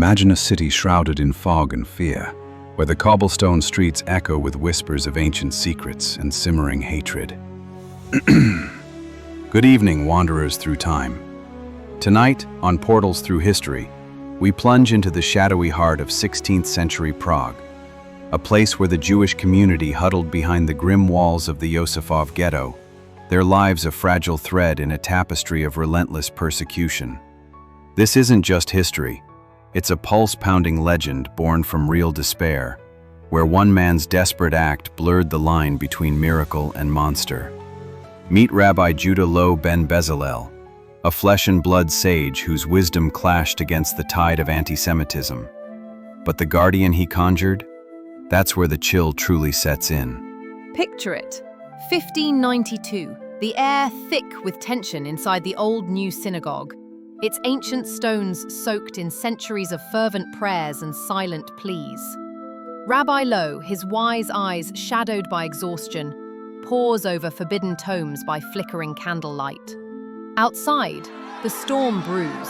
Imagine a city shrouded in fog and fear, where the cobblestone streets echo with whispers of ancient secrets and simmering hatred. Good evening, wanderers through time. Tonight, on Portals Through History, we plunge into the shadowy heart of 16th century Prague, a place where the Jewish community huddled behind the grim walls of the Josefov ghetto, their lives a fragile thread in a tapestry of relentless persecution. This isn't just history, it's a pulse-pounding legend born from real despair, where one man's desperate act blurred the line between miracle and monster. Meet Rabbi Judah Loew ben Bezalel, a flesh-and-blood sage whose wisdom clashed against the tide of anti-Semitism. But the guardian he conjured? That's where the chill truly sets in. Picture it. 1592, the air thick with tension inside the old new synagogue, its ancient stones soaked in centuries of fervent prayers and silent pleas. Rabbi Loew, his wise eyes shadowed by exhaustion, pores over forbidden tomes by flickering candlelight. Outside, the storm brews,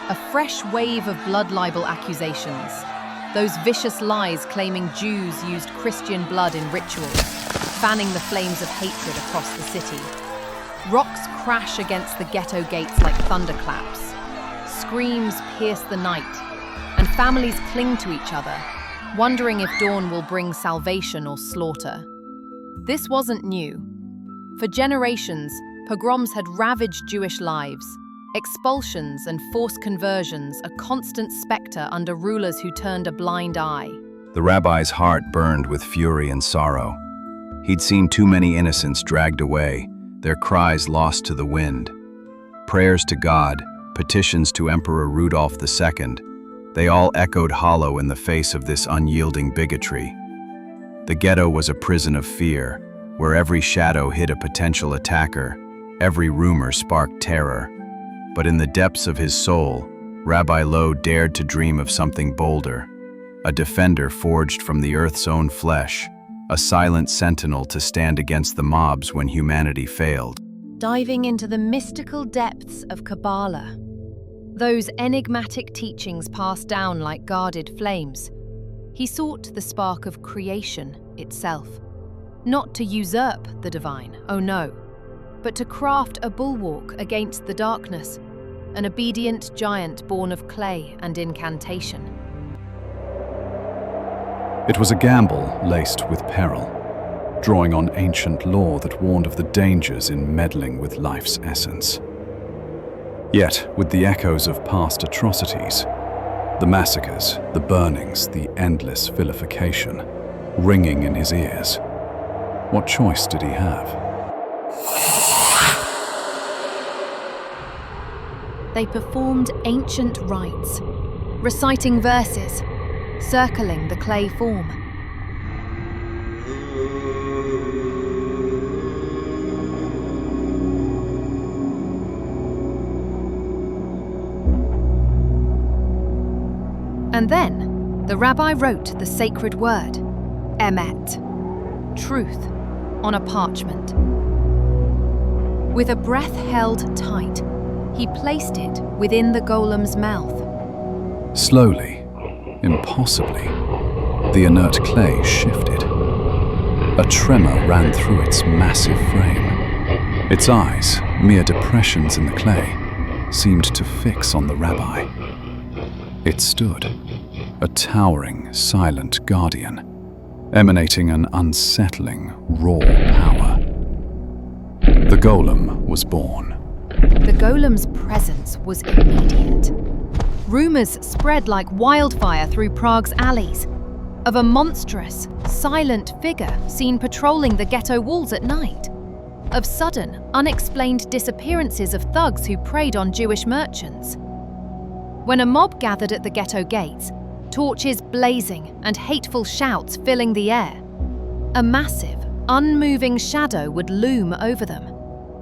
a fresh wave of blood libel accusations. Those vicious lies claiming Jews used Christian blood in rituals, fanning the flames of hatred across the city. Rocks crash against the ghetto gates like thunderclaps. Screams pierce the night, and families cling to each other, wondering if dawn will bring salvation or slaughter. This wasn't new. For generations, pogroms had ravaged Jewish lives. Expulsions and forced conversions, a constant specter under rulers who turned a blind eye. The rabbi's heart burned with fury and sorrow. He'd seen too many innocents dragged away, their cries lost to the wind. Prayers to God, petitions to Emperor Rudolph II, they all echoed hollow in the face of this unyielding bigotry. The ghetto was a prison of fear, where every shadow hid a potential attacker, every rumor sparked terror. But in the depths of his soul, Rabbi Loew dared to dream of something bolder, a defender forged from the earth's own flesh, a silent sentinel to stand against the mobs when humanity failed. Diving into the mystical depths of Kabbalah, those enigmatic teachings passed down like guarded flames, he sought the spark of creation itself, not to usurp the divine, oh no, but to craft a bulwark against the darkness, an obedient giant born of clay and incantation. It was a gamble laced with peril, drawing on ancient lore that warned of the dangers in meddling with life's essence. Yet, with the echoes of past atrocities, the massacres, the burnings, the endless vilification, ringing in his ears, what choice did he have? They performed ancient rites, reciting verses, circling the clay form. And then, the rabbi wrote the sacred word, emet, truth, on a parchment. With a breath held tight, he placed it within the golem's mouth. Slowly, impossibly, the inert clay shifted. A tremor ran through its massive frame. Its eyes, mere depressions in the clay, seemed to fix on the rabbi. It stood, a towering, silent guardian, emanating an unsettling, raw power. The golem was born. The golem's presence was immediate. Rumors spread like wildfire through Prague's alleys of a monstrous, silent figure seen patrolling the ghetto walls at night, of sudden, unexplained disappearances of thugs who preyed on Jewish merchants. When a mob gathered at the ghetto gates, torches blazing and hateful shouts filling the air, a massive, unmoving shadow would loom over them,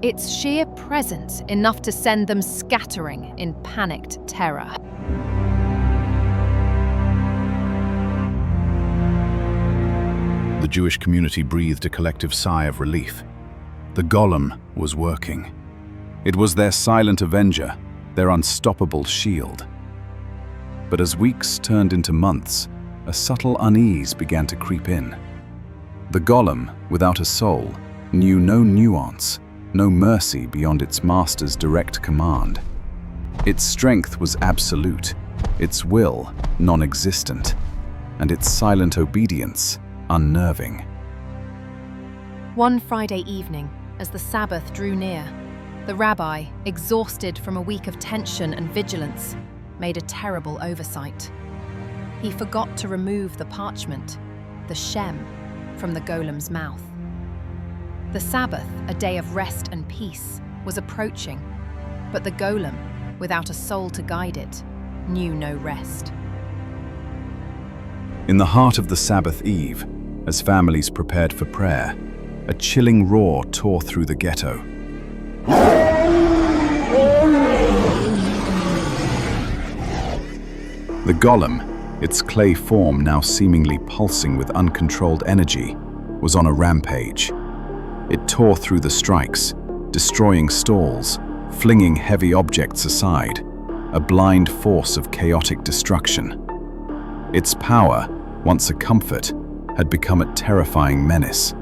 its sheer presence enough to send them scattering in panicked terror. The Jewish community breathed a collective sigh of relief. The Golem was working. It was their silent avenger, their unstoppable shield. But as weeks turned into months, a subtle unease began to creep in. The Golem, without a soul, knew no nuance, no mercy beyond its master's direct command. Its strength was absolute, its will non-existent, and its silent obedience unnerving. One Friday evening, as the Sabbath drew near, the rabbi, exhausted from a week of tension and vigilance, made a terrible oversight. He forgot to remove the parchment, the shem, from the Golem's mouth. The Sabbath, a day of rest and peace, was approaching, but the Golem, without a soul to guide it, knew no rest. In the heart of the Sabbath eve, as families prepared for prayer, a chilling roar tore through the ghetto. The Golem, its clay form now seemingly pulsing with uncontrolled energy, was on a rampage. It tore through the strikes, destroying stalls, flinging heavy objects aside, a blind force of chaotic destruction. Its power, once a comfort, had become a terrifying menace.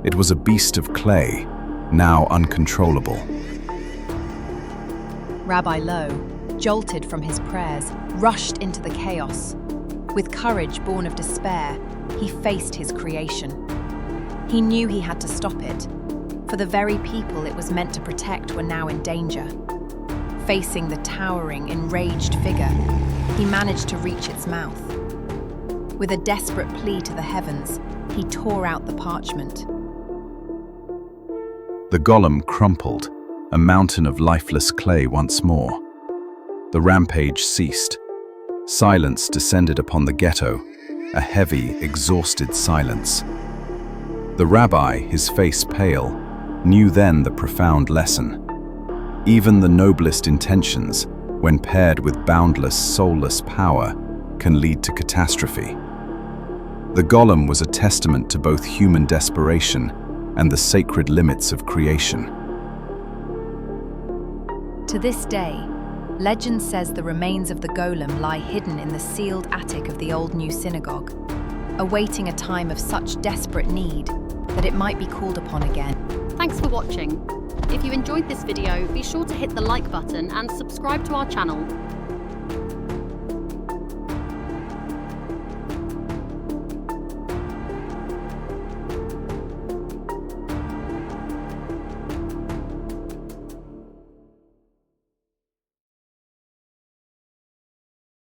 It was a beast of clay, now uncontrollable. Rabbi Loew, jolted from his prayers, rushed into the chaos. With courage born of despair, he faced his creation. He knew he had to stop it, for the very people it was meant to protect were now in danger. Facing the towering, enraged figure, he managed to reach its mouth. With a desperate plea to the heavens, he tore out the parchment. The Golem crumpled, a mountain of lifeless clay once more. The rampage ceased. Silence descended upon the ghetto, a heavy, exhausted silence. The rabbi, his face pale, knew then the profound lesson. Even the noblest intentions, when paired with boundless, soulless power, can lead to catastrophe. The Golem was a testament to both human desperation and the sacred limits of creation. To this day, legend says the remains of the Golem lie hidden in the sealed attic of the old New Synagogue, awaiting a time of such desperate need that it might be called upon again. Thanks for watching. If you enjoyed this video, be sure to hit the like button and subscribe to our channel.